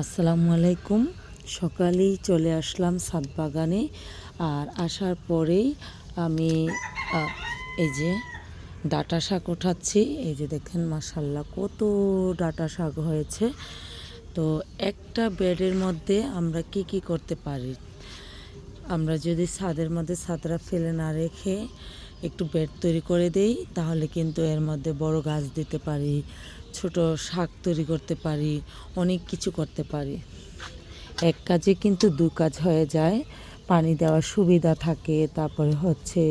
আসসালামু আলাইকুম। সকালেই চলে আসলাম ছাদ বাগানে। আর আসার পরেই আমি এই যে ডাঁটা শাক ওঠাচ্ছি। এই যে দেখেন মাশাআল্লাহ কত ডাঁটা শাক হয়েছে। তো একটা বেডের মধ্যে আমরা কি করতে পারি, আমরা যদি ছাদের মধ্যে ছাদরা ফেলে না রেখে একটু বেড তৈরি করে দেই, তাহলে কিন্তু এর মধ্যে বড় গাছ দিতে পারি, ছোট শাক তৈরি করতে পারি, অনেক কিছু করতে পারি। এক কাজে কিন্তু দু কাজ হয়ে যায়। পানি দেওয়ার সুবিধা থাকে, তারপরে হচ্ছে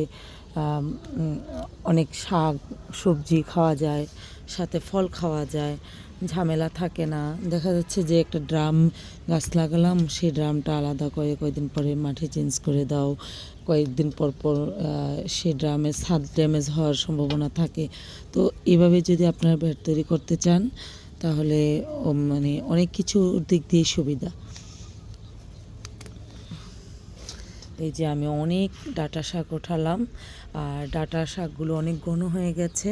অনেক শাক সবজি খাওয়া যায়, সাথে ফল খাওয়া যায়, ঝামেলা থাকে না। দেখা যাচ্ছে যে একটা ড্রাম গাছ লাগালাম, সেই ড্রামটা আলাদা করে কয়েকদিন পরে মাটি চেঞ্জ করে দাও, কয়েকদিন পর পর সেই ড্রামের ছাদ ড্যামেজ হওয়ার সম্ভাবনা থাকে। তো এভাবে যদি আপনারা বেড তৈরি করতে চান, তাহলে মানে অনেক কিছুর দিক দিয়ে সুবিধা। এই যে আমি অনেক ডাঁটা শাক ওঠালাম, আর ডাঁটা শাকগুলো অনেক ঘন হয়ে গেছে।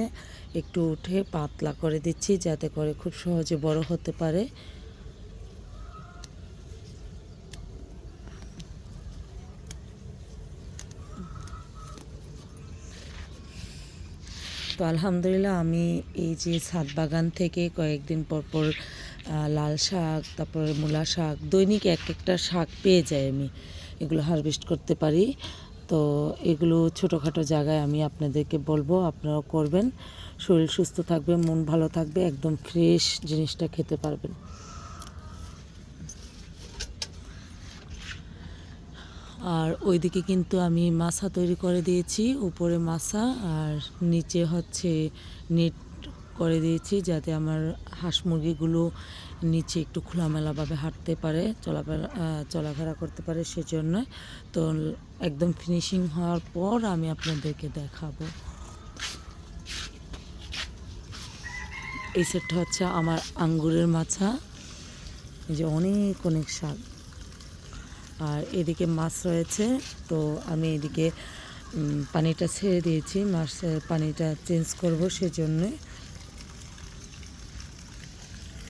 একটু উঠে পাতলা করে দিচ্ছি যাতে করে খুব সহজে বড় হতে পারে। তো আলহামদুলিল্লাহ আমি এই যে ছাদ বাগান থেকে কয়েকদিন পর পর লাল শাক, তারপরে মূলা শাক, দৈনিক এক একটা শাক পেয়ে যাই আমি, এগুলো হারভেস্ট করতে পারি। তো এগুলো ছোটোখাটো জায়গায় আমি আপনাদেরকে বলবো, আপনারাও করবেন। শরীর সুস্থ থাকবে, মন ভালো থাকবে, একদম ফ্রেশ জিনিসটা খেতে পারবেন। আর ওইদিকে কিন্তু আমি মাছা তৈরি করে দিয়েছি, উপরে মাছা আর নিচে হচ্ছে নেট করে দিয়েছি, যাতে আমার হাঁস মুরগিগুলো নিচে একটু খোলামেলাভাবে হাঁটতে পারে, চলাফেরা করতে পারে, সেজন্য। তো একদম ফিনিশিং হওয়ার পর আমি আপনাদেরকে দেখাবো। এই সেটটা হচ্ছে আমার আঙ্গুরের মাছা। এই যে অনেক অনেক শাক, আর এদিকে মাছ রয়েছে। তো আমি এদিকে পানিটা ছেড়ে দিয়েছি, মাছের পানিটা চেঞ্জ করব, সেজন্যে